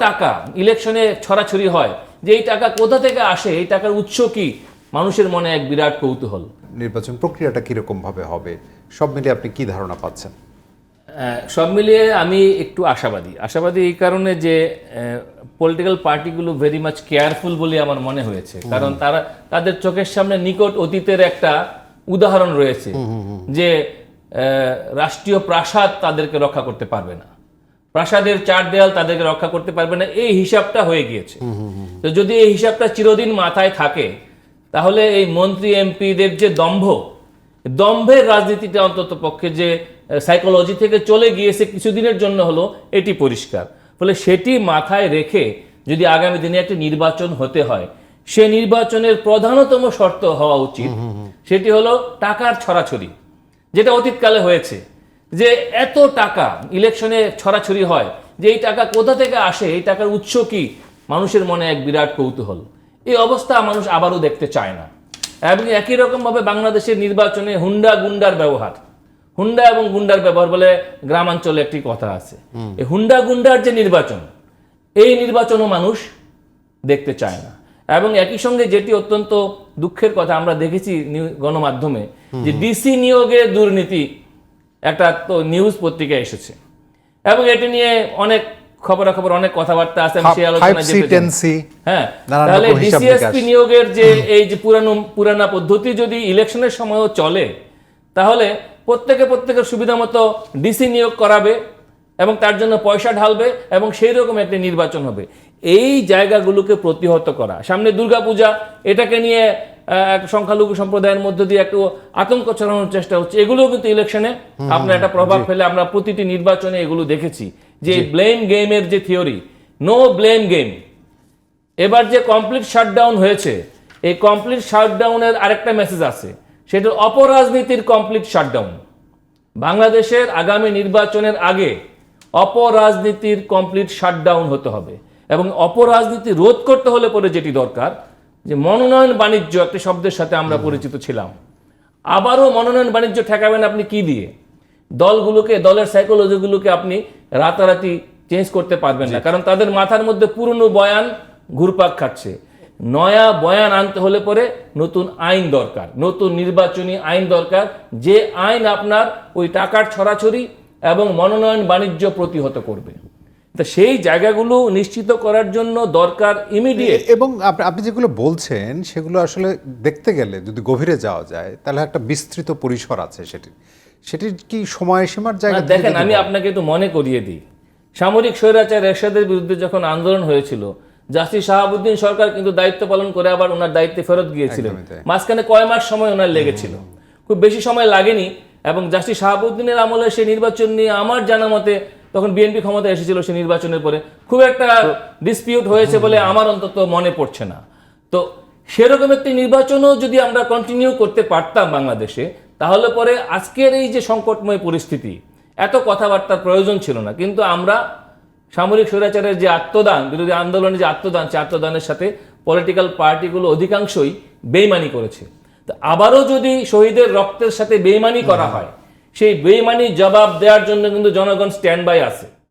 টাকা ইলেকশনে ছড়াছড়ি হয়, যে এই টাকা কোথা থেকে আসে, এই টাকার উৎস কি, মানুষের মনে এক বিরাট কৌতূহল। নির্বাচন প্রক্রিয়াটা কিরকম ভাবে হবে সব মিলিয়ে আপনি কি ধারণা পাচ্ছেন? সব মিলিয়ে আমি একটু আশাবাদী এই কারণে যে পলিটিক্যাল পার্টিগুলো ভেরি মাচ কেয়ারফুল বলে আমার মনে হয়েছে, কারণ তাদের চোখের সামনে নিকট অতীতের একটা উদাহরণ রয়েছে যে রাষ্ট্রীয় প্রাসাদ তাদেরকে রক্ষা করতে পারবে না, প্রাসাদের চার দেয়াল তাদেরকে রক্ষা করতে পারবে না, এই হিসাবটা হয়ে গিয়েছে। তো যদি এই হিসাবটা চিরদিন মাথায় থাকে, তাহলে এই মন্ত্রী এমপিদের যে দম্ভের রাজনীতিটা অন্তত পক্ষে যে সাইকোলজি থেকে চলে গিয়েছে কিছুদিনের জন্য হলো, এটি পরিষ্কার। ফলে সেটি মাথায় রেখে যদি আগামী দিনে একটি নির্বাচন হতে হয়, সে নির্বাচনের প্রধানতম শর্ত হওয়া উচিত সেটি হলো টাকার ছড়াছড়ি, যেটা অতীতকালে হয়েছে। যে এত টাকা ইলেকশনে ছড়াছড়ি হয়, যে এই টাকা কোথা থেকে আসে, এই টাকার উৎস কি, মানুষের মনে এক বিরাট কৌতূহল। এই অবস্থা মানুষ আবারও দেখতে চায় না। এবং একই রকমভাবে বাংলাদেশের নির্বাচনে হুন্ডা এবং গুন্ডার ব্যবহার বলে গ্রামাঞ্চলে একটি কথা আছে। এই হুন্ডা গুন্ডার যে নির্বাচন, এই নির্বাচনও মানুষ দেখতে চায় না। এবং একই সঙ্গে যেটি অত্যন্ত দুঃখের কথা আমরা দেখেছি গণমাধ্যমে, যে ডিসি নিয়োগে দুর্নীতি একটা তো নিউজ পত্রিকায় এসেছে, এবং এটি নিয়ে অনেক খবরাখবর, অনেক কথাবার্তা আছে, আমি সেই আলোচনায় যেতে চাই। হ্যাঁ, তাহলে ডিসিএসপি নিয়োগের যে এই যে পুরানা পদ্ধতি যদি ইলেকশনের সময়ও চলে, তাহলে প্রত্যেকের সুবিধা মতো ডিসি নিয়োগ করাবে এবং তার জন্য পয়সা ঢালবে এবং সেই রকম একটি নির্বাচন হবে। এই জায়গাগুলোকে প্রতিহত করা, সামনে দুর্গাপূজা, এটাকে নিয়ে সংখ্যালঘু সম্প্রদায়ের মধ্য দিয়ে একটু আতঙ্ক ছড়ানোর চেষ্টা হচ্ছে, এগুলোও কিন্তু ইলেকশনে আপনার একটা প্রভাব ফেলে। আমরা প্রতিটি নির্বাচনে এগুলো দেখেছি যে ব্লেম গেমের যে থিওরি, নো ব্লেম গেম। এবার যে কমপ্লিট শাটডাউন হয়েছে, এই কমপ্লিট শাটডাউনের আরেকটা মেসেজ আছে, সেটা অপরাজনীতির কমপ্লিট শাটডাউন। বাংলাদেশের আগামী নির্বাচনের আগে অপরাজনীতির কমপ্লিট শাটডাউন হতে হবে, এবং অপরাজনীতি রোধ করতে হলে পরে যেটি দরকার, যে মনোনয়ন বাণিজ্য, একটা শব্দের সাথে আমরা পরিচিত ছিলাম, আবারও মনোনয়ন বাণিজ্য ঠেকাবেন আপনি কি দিয়ে? দলের সাইকোলজিগুলোকে আপনি রাতারাতি চেঞ্জ করতে পারবেন না, কারণ তাদের মাথার মধ্যে পুরনো বয়ান ঘুরপাক খাচ্ছে। নয়া বয়ান আনতে হলে পরে নতুন আইন দরকার, নতুন নির্বাচনী আইন দরকার, যে আইন আপনার ওই টাকার ছড়াছড়ি এবং মনোনয়ন বাণিজ্য প্রতিহত করবে। তা সেই জায়গাগুলো নিশ্চিত করার জন্য দরকার ইমিডিয়েট। এবং আপনি যেগুলো বলছেন সেগুলো আসলে দেখতে গেলে যদি গভীরে যাওয়া যায়, তাহলে একটা বিস্তৃত পরিসর আছে সেটির কি সময়সীমার জায়গা? দেখেন, আমি আপনাকে একটু মনে করিয়ে দিই, সামরিক স্বৈরাচার এরশাদের বিরুদ্ধে যখন আন্দোলন হয়েছিল, জাস্টিস শাহাবুদ্দিন সরকার কিন্তু দায়িত্ব পালন করে আবার ওনার দায়িত্বে ফেরত গিয়েছিলেন। মাঝখানে কয় মাস সময় ওনার লেগেছিল, খুব বেশি সময় লাগেনি। এবং জাস্টিস শাহাবুদ্দিনের আমলে সেই নির্বাচন নিয়ে আমার জানা মতে তখন বিএনপি ক্ষমতায় এসেছিল, সেই নির্বাচনের পরে খুব একটা ডিসপিউট হয়েছে বলে আমার অন্তত মনে পড়ছে না। তো সেরকম একটি নির্বাচনও যদি আমরা কন্টিনিউ করতে পারতাম বাংলাদেশে, তাহলে পরে আজকের এই যে সংকটময় পরিস্থিতি, এত কথাবার্তার প্রয়োজন ছিল না। কিন্তু আমরা সামরিক স্বৈরাচারের যে আত্মদান, বিরোধী আন্দোলনের যে আত্মদান, সে আত্মদানের সাথে পলিটিক্যাল পার্টিগুলো অধিকাংশই বেইমানি করেছে। তো আবারও যদি শহীদের রক্তের সাথে বেইমানি করা হয়, সেই বেইমানি জবাব দেওয়ার জন্য কিন্তু জনগণ স্ট্যান্ড বাই আছে।